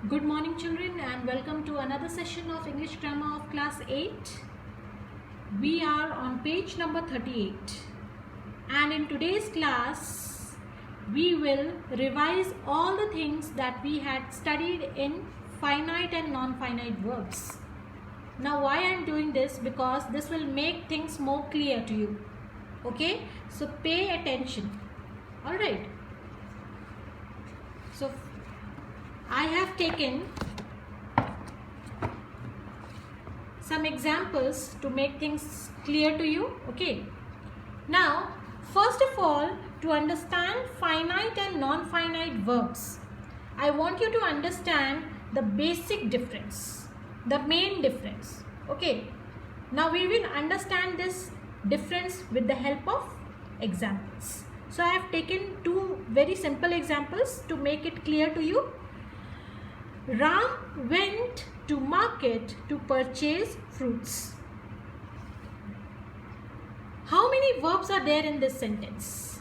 Good morning children and welcome to another session of English Grammar of class 8. We are on page number 38 and in today's class we will revise all the things that we had studied in finite and non-finite verbs. Now why I am doing this? Because this will make things more clear to you. Okay, so pay attention. Alright. So I have taken some examples to make things clear to you. Okay. Now, first of all, to understand finite and non-finite verbs, I want you to understand the basic difference, the main difference. Okay. Now, we will understand this difference with the help of examples. So, I have taken two very simple examples to make it clear to you. Ram went to market to purchase fruits. How many verbs are there in this sentence?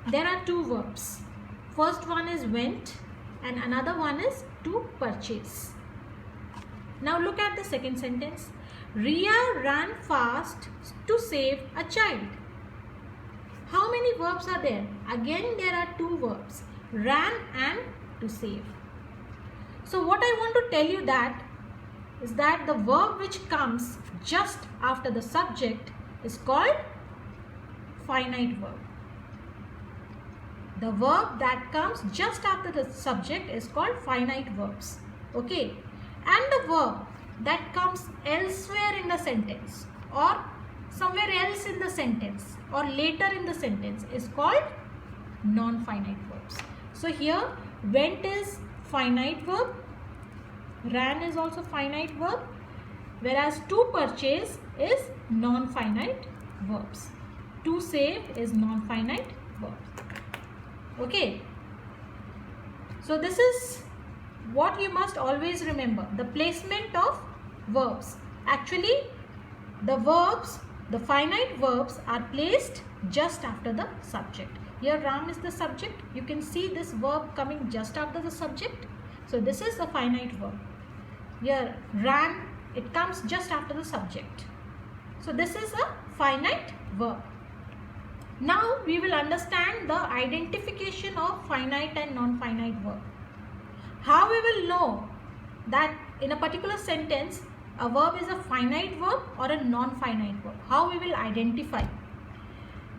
There are two verbs. First one is went and another one is to purchase. Now look at the second sentence. Ria ran fast to save a child. How many verbs are there? Again there are two verbs. Ran and to save. So what I want to tell you is that the verb which comes just after the subject is called finite verb. The verb that comes just after the subject is called finite verbs. Okay. And the verb that comes elsewhere in the sentence or somewhere else in the sentence or later in the sentence is called non-finite verbs. So here went is finite verb, ran is also finite verb, whereas to purchase is non-finite verbs. To save is non-finite verb. Okay. So this is what you must always remember, the placement of verbs. Actually, the verbs, the finite verbs are placed just after the subject. Here Ram is the subject. You can see this verb coming just after the subject. So this is a finite verb. Here ran, it comes just after the subject. So this is a finite verb. Now we will understand the identification of finite and non-finite verb. How we will know that in a particular sentence a verb is a finite verb or a non-finite verb. How we will identify.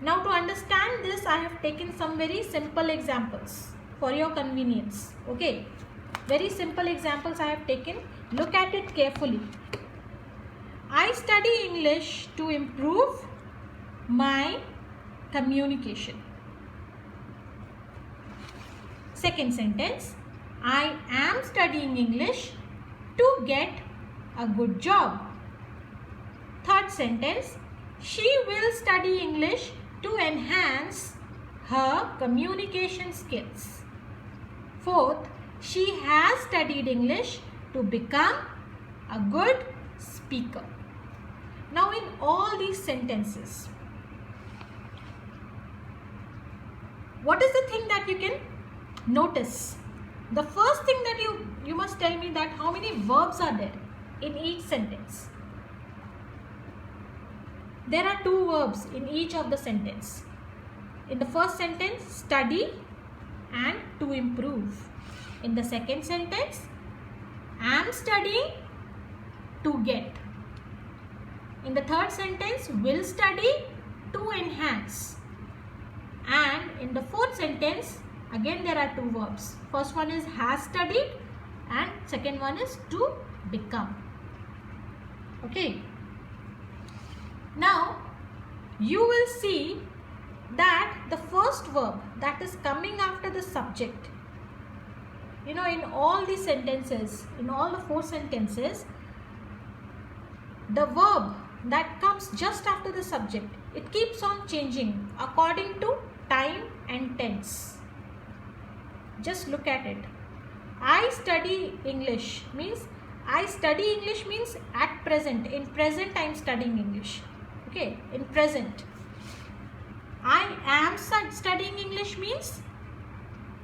Now to understand this, I have taken some very simple examples for your convenience. Okay. Very simple examples I have taken. Look at it carefully. I study English to improve my communication. Second sentence. I am studying English to get a good job. Third sentence. She will study English to enhance her communication skills. Fourth, she has studied English to become a good speaker. Now in all these sentences, what is the thing that you can notice? The first thing that you must tell me that how many verbs are there in each sentence. There are two verbs in each of the sentence. In the first sentence, study and to improve. In the second sentence, am studying to get. In the third sentence, will study to enhance. And in the fourth sentence, again there are two verbs. First one is has studied and second one is to become. Okay. Now, you will see that the first verb that is coming after the subject, in all these sentences, in all the four sentences, the verb that comes just after the subject, it keeps on changing according to time and tense. Just look at it. I study English means at present. In present I am studying English. Okay, in present. I am studying English means,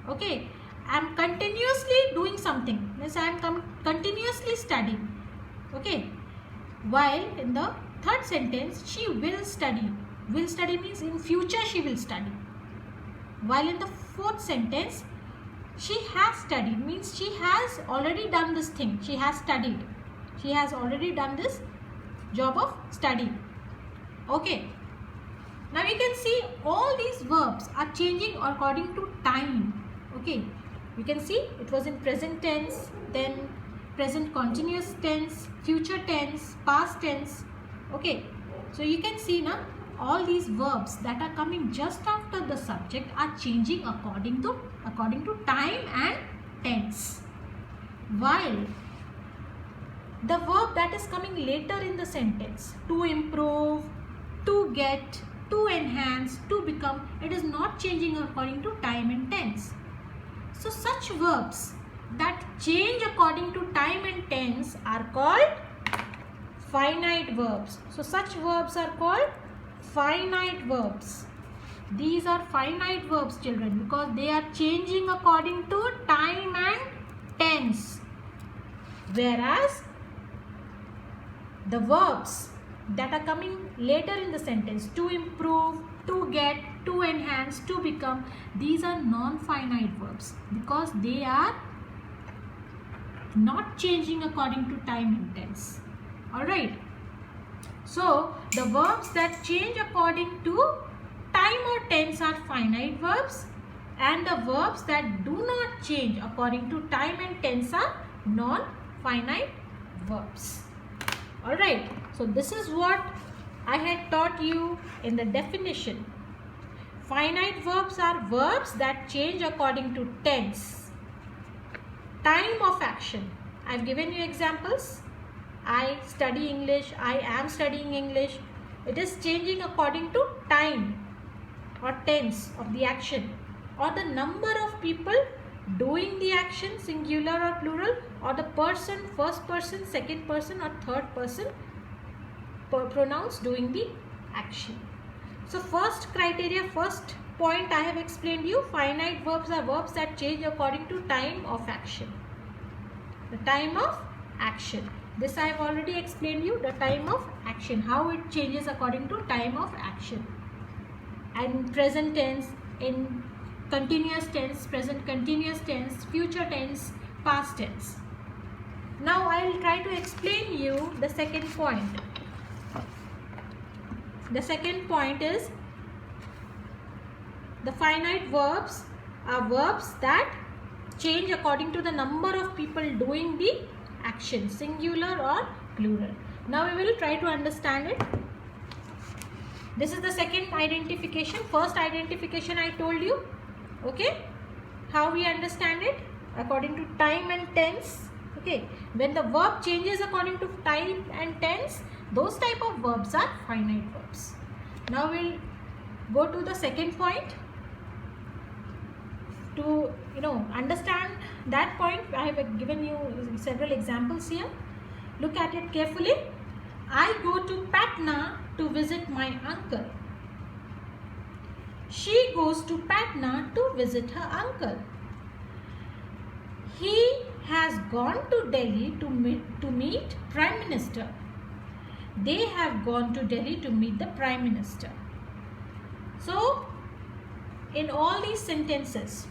okay, I am continuously doing something, means I am continuously studying. Okay. While in the third sentence, she will study. Will study means in future she will study. While in the fourth sentence, she has studied means she has already done this thing. She has studied. She has already done this job of study. Okay. Now you can see all these verbs are changing according to time. Okay. You can see it was in present tense, then present continuous tense, future tense, past tense. Okay. So you can see now all these verbs that are coming just after the subject are changing according to time and tense. While the verb that is coming later in the sentence, to improve, to get, to enhance, to become, it is not changing according to time and tense. So such verbs that change according to time and tense are called finite verbs. So such verbs are called finite verbs. These are finite verbs, children, because they are changing according to time and tense. Whereas the verbs that are coming later in the sentence, to improve, to get, to enhance, to become, these are non-finite verbs because they are not changing according to time and tense. Alright. So the verbs that change according to time or tense are finite verbs, and the verbs that do not change according to time and tense are non-finite verbs. Alright, so this is what I had taught you in the definition. Finite verbs are verbs that change according to tense, time of action. I have given you examples. I study English, I am studying English. It is changing according to time or tense of the action, or the number of people doing the action, singular or plural, or the person, first person, second person or third person pronouns doing the action. So first criteria, first point I have explained you, finite verbs are verbs that change according to time of action. The time of action. This I have already explained you, the time of action, how it changes according to time of action. And present tense, in continuous tense, present continuous tense, future tense, past tense. Now I will try to explain you the second point. The second point is the finite verbs are verbs that change according to the number of people doing the action, singular or plural. Now we will try to understand it. This is the second identification. First identification I told you. Okay, how we understand it according to time and tense. Okay, when the verb changes according to time and tense, those type of verbs are finite verbs. Now we'll go to the second point. To understand that point, I have given you several examples here. Look at it carefully. I go to Patna to visit my uncle. She goes to Patna to visit her uncle. He has gone to Delhi to meet Prime Minister. They have gone to Delhi to meet the Prime Minister. So, in all these sentences,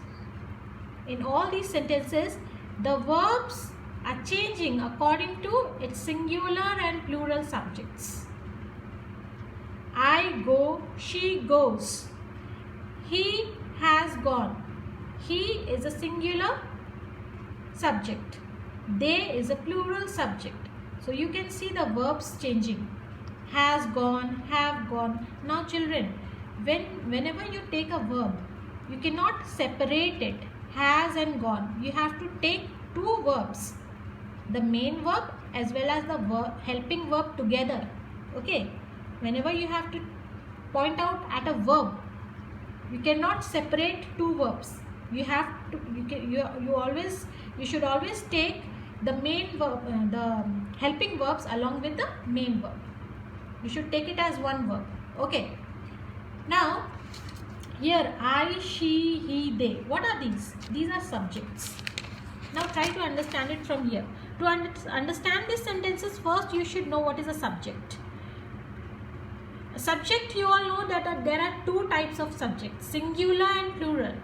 the verbs are changing according to its singular and plural subjects. I go, she goes. He has gone. He is a singular subject. They is a plural subject. So you can see the verbs changing. Has gone, have gone. Now children, whenever you take a verb, you cannot separate it, has and gone. You have to take two verbs, the main verb as well as the helping verb together. Okay, whenever you have to point out at a verb, you cannot separate two verbs. You have to. You should always take the main verb, the helping verbs along with the main verb. You should take it as one verb. Okay. Now, Here I, she, he, they. What are these? These are subjects. Now try to understand it from here. To understand these sentences, first you should know what is a subject. A subject, you all know that there are two types of subjects, singular and plural.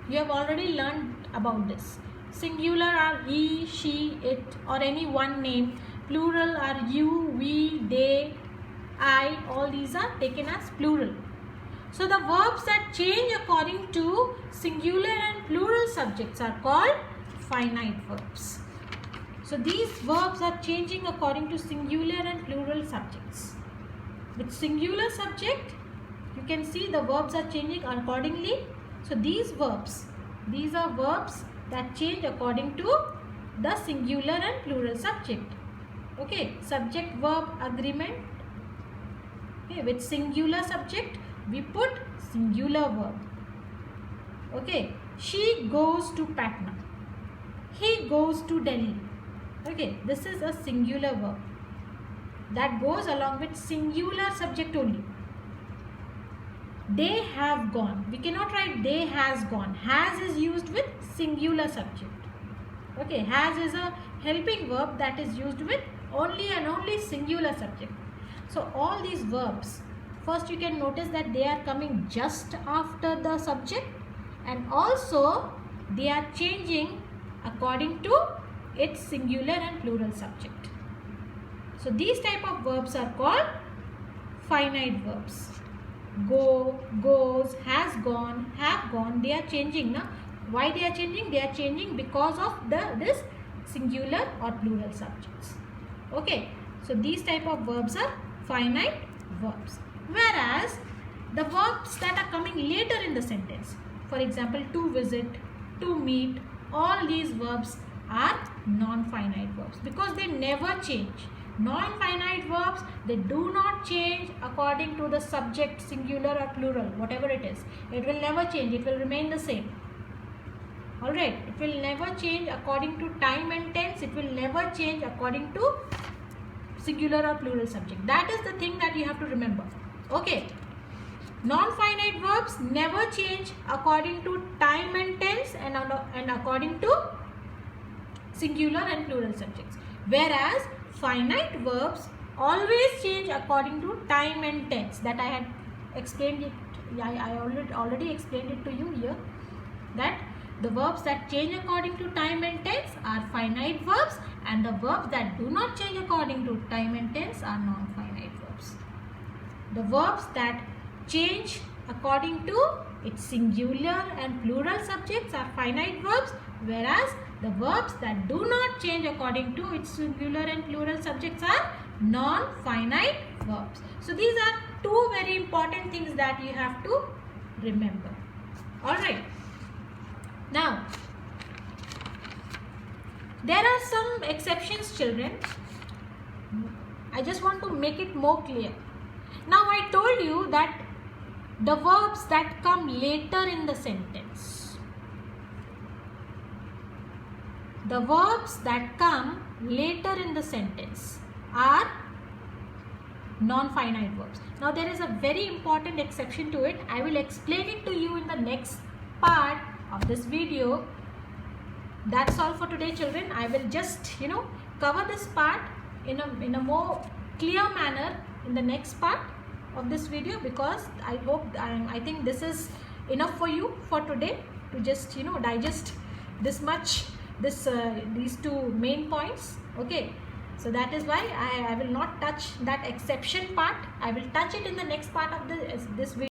You have already learned about this. Singular are he, she, it, or any one name. Plural are you, we, they, I. All these are taken as plural. So the verbs that change according to singular and plural subjects are called finite verbs. So these verbs are changing according to singular and plural subjects. With singular subject, you can see the verbs are changing accordingly. So these verbs, these are verbs that change according to the singular and plural subject. Okay, subject verb agreement. Okay, with singular subject, we put singular verb. Okay, she goes to Patna. He goes to Delhi. Okay, this is a singular verb that goes along with singular subject only. They have gone. We cannot write they has gone. Has is used with singular subject. Okay, has is a helping verb that is used with only and only singular subject. So all these verbs, first you can notice that they are coming just after the subject, and also they are changing according to its singular and plural subject. So these type of verbs are called finite verbs. Go, goes, has gone, have gone. They are changing. Now, why they are changing? They are changing because of this singular or plural subjects. Okay. So these type of verbs are finite verbs. Whereas the verbs that are coming later in the sentence, for example, to visit, to meet, all these verbs are non-finite verbs because they never change. Non-finite verbs, they do not change according to the subject, singular or plural, whatever it is. It will never change. It will remain the same. Alright, it will never change according to time and tense. It will never change according to singular or plural subject. That is the thing that you have to remember. Okay. Non-finite verbs never change according to time and tense and according to singular and plural subjects. Whereas finite verbs always change according to time and tense. That I had explained it. I already explained it to you here. That the verbs that change according to time and tense are finite verbs, and the verbs that do not change according to time and tense are non-finite verbs. The verbs that change according to its singular and plural subjects are finite verbs, whereas the verbs that do not change according to its singular and plural subjects are non-finite verbs. So these are two very important things that you have to remember. Alright. Now, there are some exceptions, children. I just want to make it more clear. Now, I told you that the verbs that come later in the sentence, the verbs that come later in the sentence are non-finite verbs. Now, there is a very important exception to it. I will explain it to you in the next part of this video. That's all for today, children. I will just cover this part in a more clear manner in the next part of this video, because I think this is enough for you for today to just digest this much, these two main points. Okay, so that is why I will not touch that exception part. I will touch it in the next part of this video.